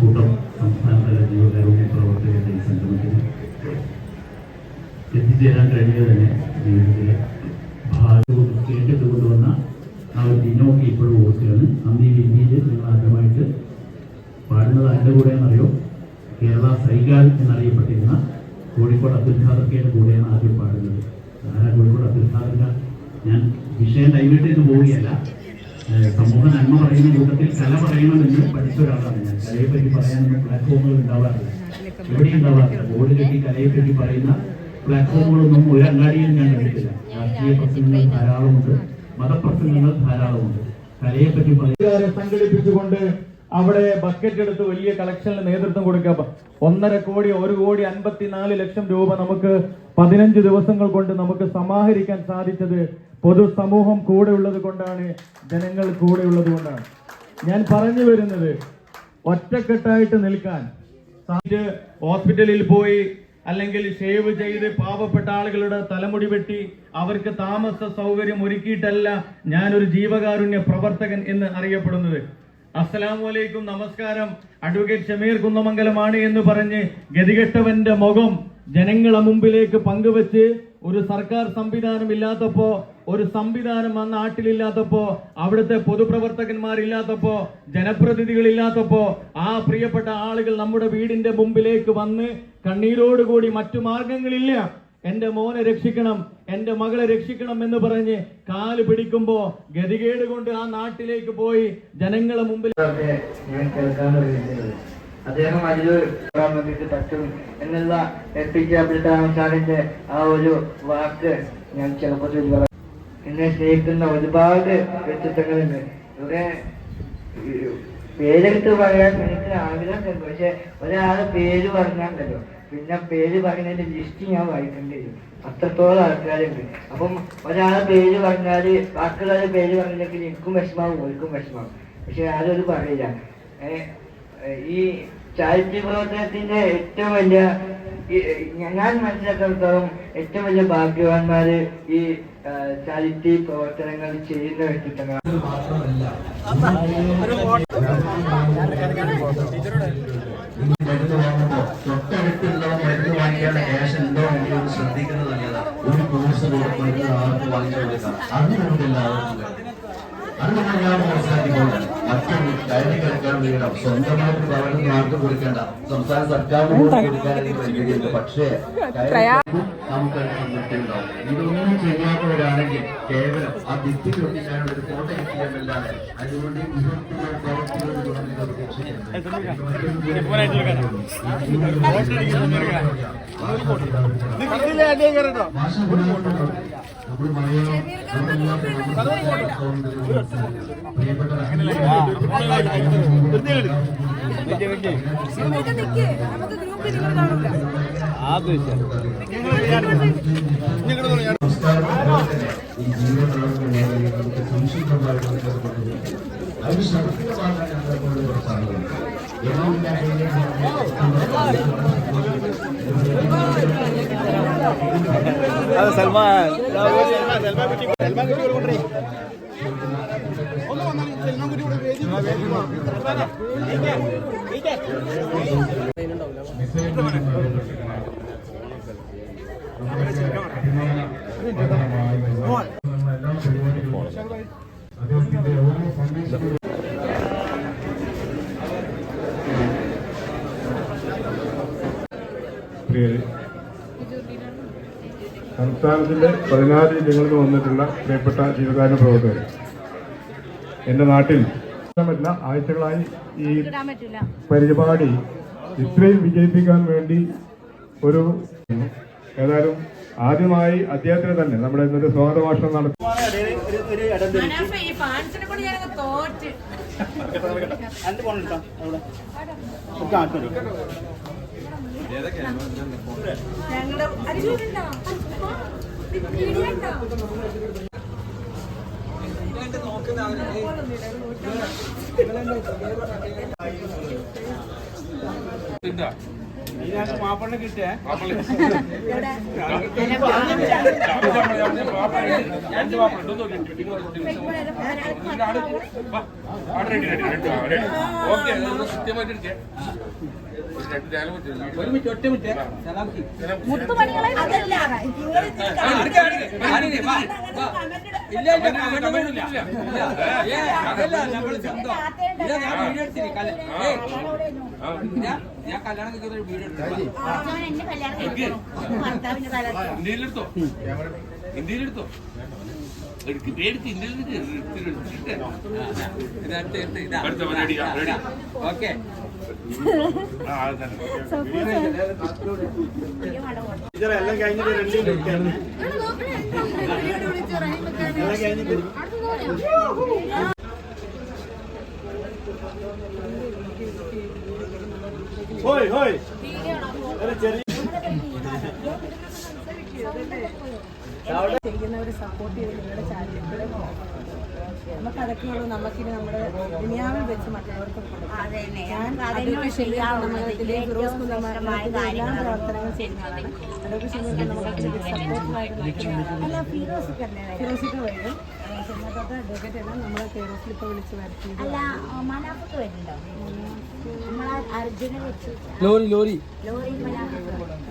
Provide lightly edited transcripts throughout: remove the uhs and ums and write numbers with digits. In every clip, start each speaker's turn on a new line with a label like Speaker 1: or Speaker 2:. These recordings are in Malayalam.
Speaker 1: കൂട്ടം സംസ്ഥാനതല ജീവകാരുണ്യ പ്രവർത്തകരുടെ ഈ സംഗമത്തിന് എത്തിച്ചേരാൻ കഴിഞ്ഞത് തന്നെ ജീവിതത്തിലെ ഭാഗ്യവും കേട്ടിട്ട് കൊണ്ടുവന്ന ആ ഒരു ദിനമൊക്കെ ഇപ്പോഴും ഓർക്കുകയാണ്. അന്ന് ഈ ഇന്ത്യയിൽ നിങ്ങൾ ആദ്യമായിട്ട് പാടുന്നത് അതിൻ്റെ കൂടെ എന്നറിയോ, കേരള സൈഗാൽ എന്നറിയപ്പെട്ടിരുന്ന കോഴിക്കോട് അബ്ദുൽ ഖാദർക്കയുടെ കൂടെയാണ് ആദ്യം പാടുന്നത്. ആരാ കോഴിക്കോട് അബ്ദുൽ ഖാദർക്ക? ഞാൻ വിഷയം ഡൈവേർട്ട് ചെയ്ത് പോവുകയല്ല. സമൂഹ നന്മ പറയുന്ന കൂട്ടത്തിൽ കല പറയണമെന്ന് പഠിച്ച ഒരാളാണ് ഞാൻ. കലയെ പറ്റി പറയാനൊന്നും പ്ലാറ്റ്ഫോമുകൾ ഉണ്ടാവാറില്ല, ഇവിടെ ഉണ്ടാവാറില്ല. ബോർഡ് കെട്ടി കലയെ പറ്റി പറയുന്ന പ്ലാറ്റ്ഫോമുകളൊന്നും ഒരു അങ്ങാടിയിൽ ഞാൻ കണ്ടിട്ടില്ല. രാഷ്ട്രീയ പ്രസംഗങ്ങൾ ധാരാളമുണ്ട്, മതപ്രസംഗങ്ങൾ ധാരാളമുണ്ട്. കലയെ പറ്റി
Speaker 2: സംഘടിപ്പിച്ചുകൊണ്ട് അവിടെ ബക്കറ്റ് എടുത്ത് വലിയ കളക്ഷന് നേതൃത്വം കൊടുക്കുക. 1.5 കോടി 1,54 ലക്ഷം രൂപ നമുക്ക് 15 ദിവസങ്ങൾ കൊണ്ട് നമുക്ക് സമാഹരിക്കാൻ സാധിച്ചത് പൊതുസമൂഹം കൂടെ ഉള്ളത് കൊണ്ടാണ്, ജനങ്ങൾ കൂടെ ഉള്ളത് കൊണ്ടാണ്. ഞാൻ പറഞ്ഞു വരുന്നത്, ഒറ്റക്കെട്ടായിട്ട് നിൽക്കാൻ ഹോസ്പിറ്റലിൽ പോയി അല്ലെങ്കിൽ ഷേവ് ചെയ്ത് പാവപ്പെട്ട ആളുകളുടെ തലമുടി വെട്ടി അവർക്ക് താമസ സൗകര്യം ഒരുക്കിയിട്ടല്ല ഞാനൊരു ജീവകാരുണ്യ പ്രവർത്തകൻ എന്ന് അറിയപ്പെടുന്നത്. അസ്സലാമു അലൈക്കും, നമസ്കാരം, അഡ്വക്കേറ്റ് ഷമീർ കുന്നമംഗലമാണ് എന്ന് പറഞ്ഞ് ഗതികെട്ടവന്റെ മുഖം ജനങ്ങളെ മുമ്പിലേക്ക് പങ്കുവെച്ച്, ഒരു സർക്കാർ സംവിധാനം ഇല്ലാത്തപ്പോ, ഒരു സംവിധാനം ആ നാട്ടിലില്ലാത്തപ്പോ, അവിടുത്തെ പൊതുപ്രവർത്തകന്മാരില്ലാത്തപ്പോ, ജനപ്രതിനിധികളില്ലാത്തപ്പോ ആ പ്രിയപ്പെട്ട ആളുകൾ നമ്മുടെ വീടിന്റെ മുമ്പിലേക്ക് വന്ന് കണ്ണീരോടുകൂടി മറ്റു മാർഗങ്ങളില്ല, എന്റെ മോനെ രക്ഷിക്കണം, എന്റെ മകളെ രക്ഷിക്കണം എന്ന് പറഞ്ഞ് കാല് പിടിക്കുമ്പോ ഗതികേട് കൊണ്ട് ആ നാട്ടിലേക്ക് പോയി ജനങ്ങളെ മുമ്പിൽ
Speaker 3: ഞാൻ കേൾക്കാൻ അദ്ദേഹം അതിലൊരു പറ്റും എന്നുള്ള APJ അബ്ദുൽ കലാം സാറിന്റെ ആ ഒരു വാക്ക് ഞാൻ ചെറുപ്പത്തിൽ പറഞ്ഞു. എന്നെ സ്നേഹിക്കുന്ന ഒരുപാട് വ്യക്തിത്വങ്ങളുണ്ട്. ഇവിടെ പേരെടുത്ത് പറയാൻ എനിക്ക് ആഗ്രഹമുണ്ട്, പക്ഷെ ഒരാളെ പേര് പറഞ്ഞാണ്ടല്ലോ പിന്നെ പേര് പറയുന്നതിന്റെ ലിസ്റ്റ് ഞാൻ വായിക്കേണ്ടി വരും. അത്രത്തോളം ആൾക്കാരുണ്ട്. അപ്പം ഒരാളെ പേര് പറഞ്ഞാല് ബാക്കിയുള്ളവരുടെ പേര് പറഞ്ഞില്ലെങ്കിൽ എനിക്കും വിഷമാവും, ഓർക്കും വിഷമാവും. പക്ഷെ ആരും പറയില്ല. ഈ ചാരിറ്റി പ്രവർത്തനത്തിന്റെ ഏറ്റവും വലിയ, ഞാൻ മനസ്സിലാക്കിടത്തോളം ഏറ്റവും വലിയ ഭാഗ്യവാന്മാര് ഈ ചാരിറ്റി പ്രവർത്തനങ്ങൾ ചെയ്യുന്ന വ്യക്തിത്വങ്ങൾ
Speaker 4: തൊട്ടടുത്തുള്ള മരുന്ന് വാങ്ങിക്കാനുള്ള ക്യാഷ് ഉണ്ടോ എന്ന് ശ്രദ്ധിക്കുന്നത് നല്ലതാണ്. ഒരു കോഴ്സ് മരുന്ന് ആർക്ക് വാങ്ങിച്ചു കൊടുക്കാം, അതുകൊണ്ടല്ല അത് നമ്മളാണ് മനസ്സിലാക്കിക്കൊണ്ട് മറ്റൊരു കയറി കളിക്കാൻ വീടാം. സ്വന്തമായിട്ട് ഗവൺമെന്റ് ആർക്കും കൊടുക്കേണ്ട, സംസ്ഥാന സർക്കാരിന് കൊടുക്കാനായിട്ട് പരിഗണിക്കുന്നത്. പക്ഷേ നമുക്ക് സംതൃപ്തിയുണ്ടാവും. ഇതൊന്നും ചെയ്യാത്തവരാണെങ്കിൽ കേവലം ആ ഭിത്തി ഒട്ടിക്കാനുള്ള ഒരു ഫോട്ടോ എത്തിയെന്നല്ലാതെ അതുകൊണ്ട്
Speaker 2: സൽമാൻ
Speaker 5: സംസ്ഥാനത്തിന്റെ 14 ജില്ലകളിൽ വന്നിട്ടുള്ള പ്രിയപ്പെട്ട ജീവകാരുണ്യ പ്രവർത്തകർ, എന്റെ നാട്ടിൽ ആഴ്ചകളായി ഈ പരിപാടി ഇത്രയും വിജയിപ്പിക്കാൻ വേണ്ടി ഒരു ഏതായാലും ആദ്യമായി അദ്ദേഹത്തിന് തന്നെ നമ്മുടെ ഇന്നത്തെ സ്വാഗത ഭാഷണം നടത്തി.
Speaker 2: മാപ്പണ്ണ കിട്ടിയ
Speaker 6: മുത്തുമണികളെ അതല്ല
Speaker 7: ഞാൻ കല്യാണം കഴിക്കുന്ന ഒരു വീഡിയോ
Speaker 6: ഇന്ത്യയിലെടുത്തോ ഇന്ത്യയിലെടുത്തോ
Speaker 7: ഓക്കെ
Speaker 2: എല്ലാം കഴിഞ്ഞിട്ട് രണ്ടിലും ഹോയ് ഹോയ് ചെറിയ
Speaker 8: ചെയ്യുന്നവർ സപ്പോർട്ട് ചെയ്ത് നിങ്ങളുടെ ചാനലിലൂടെ നമുക്ക് അതൊക്കെ ഉള്ളൂ. നമുക്കിനി നമ്മുടെ ദുനിയാവിൽ വെച്ച് മറ്റുള്ളവർക്ക് എല്ലാ പ്രവർത്തനങ്ങളും ചെയ്യുന്നതാണ്. അതൊക്കെ ചെയ്യുന്നത് നമുക്ക് സപ്പോർട്ടായിട്ട് ഫിറോസിക്ക് വരും. ചെന്നത്തോട്ട് അഡ്വക്കേറ്റ് എല്ലാം നമ്മളെ കെയർ ഓഫിൽ ഇപ്പോൾ വിളിച്ച് വരുത്തിയത്.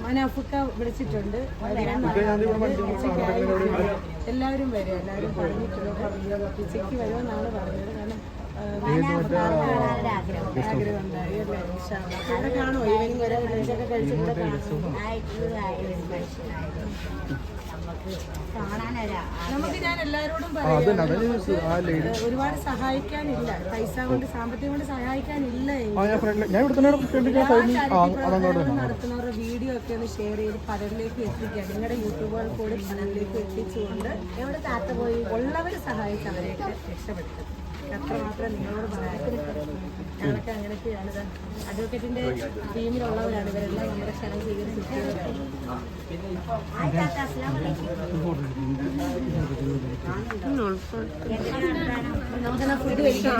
Speaker 8: മനാഫുക്ക വിളിച്ചിട്ടുണ്ട്. എല്ലാവരും വരും. എല്ലാവരും പറഞ്ഞിട്ടുണ്ട്. ഉച്ചയ്ക്ക് വരുമെന്നാണ് പറഞ്ഞത്. കാരണം ആഗ്രഹം ഉണ്ടായി അല്ലേ? ഇവിടെ കാണുമോ? ഈവനിങ് വരെ ലഞ്ചൊക്കെ കഴിച്ച് ഇവിടെ കാണുമോ? നമുക്ക് ഞാൻ എല്ലാവരോടും പറയാം, ഒരുപാട് സഹായിക്കാനില്ല. പൈസ കൊണ്ട് സാമ്പത്തികം കൊണ്ട് സഹായിക്കാനില്ല. നടത്തുന്നവരുടെ വീഡിയോ ഒക്കെ ഒന്ന് ഷെയർ ചെയ്ത് പലരിലേക്ക് എത്തിക്കുക. നിങ്ങളുടെ യൂട്യൂബുകൾ കൂടി പലരിലേക്ക് എത്തിച്ചുകൊണ്ട് എവിടെ താത്ത പോയി ഉള്ളവർ സഹായിച്ച് അവരെയൊക്കെ രക്ഷപ്പെടുത്തും. അത്രമാത്രം നിങ്ങളോട് പറയാം. ഞങ്ങളൊക്കെ അങ്ങനെയൊക്കെയാണ്. അഡ്വക്കേറ്റിന്റെ ടീമിലുള്ളവരാണ് ഇവരെല്ലാം. നമ്മുടെ ക്ഷണം സ്വീകരിച്ചിട്ടുള്ളവരാണ്. നമുക്കെന്നാ ഫുഡ് കഴിക്കാം.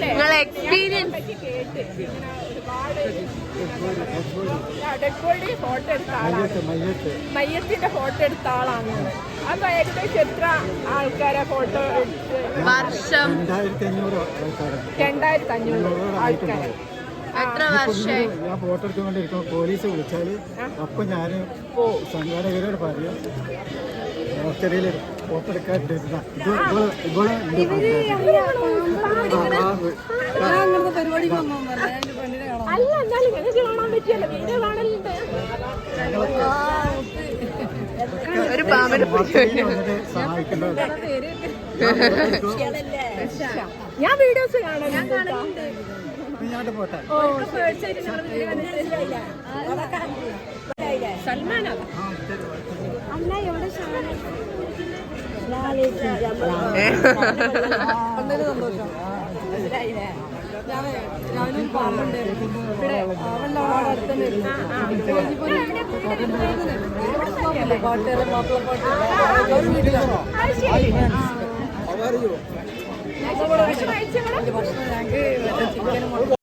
Speaker 6: നിങ്ങളെ എക്സ്പീരിയൻസ്
Speaker 9: ഡെഡ് ഫോട്ടോ എടുത്ത ആളാണ്. മയ്യത്തിന്റെ ഫോട്ടോ എടുത്ത ആളാണ്. അപ്പൊ ഏകദേശം എത്ര ആൾക്കാരെ ഫോട്ടോ എടുത്ത്?
Speaker 6: വർഷം
Speaker 9: 2500 ആൾക്കാരെ.
Speaker 6: എത്ര വർഷമായി?
Speaker 10: ഞാൻ ഫോട്ടോ എടുത്തുകൊണ്ടിരിക്കുമ്പോൾ പോലീസ് വിളിച്ചാല് അപ്പൊ ഞാൻ സംഘാടകരോട് പറയും ഓസ്ട്രേലിയയിൽ ഫോട്ടോ എടുക്കാൻ
Speaker 9: അല്ല എന്നാലും നിങ്ങൾക്ക് കാണാൻ പറ്റിയല്ലോ. വീഡിയോ കാണലുണ്ട്.
Speaker 6: ഒരു പാമ്പന്
Speaker 10: സഹായിക്കുന്നത്.
Speaker 9: ഞാൻ വീഡിയോസ് കാണലുണ്ട്. സൽമാനാ അല്ല എവിടെ
Speaker 8: സന്തോഷം. ഞാനും പാമ്പുണ്ട് ഇവിടെ പാട്ടുകാരൻ മാപ്പിളപ്പാട്ട് വീട്ടിലാണ്. ഭക്ഷണം ഞങ്ങൾക്ക് ചിക്കനും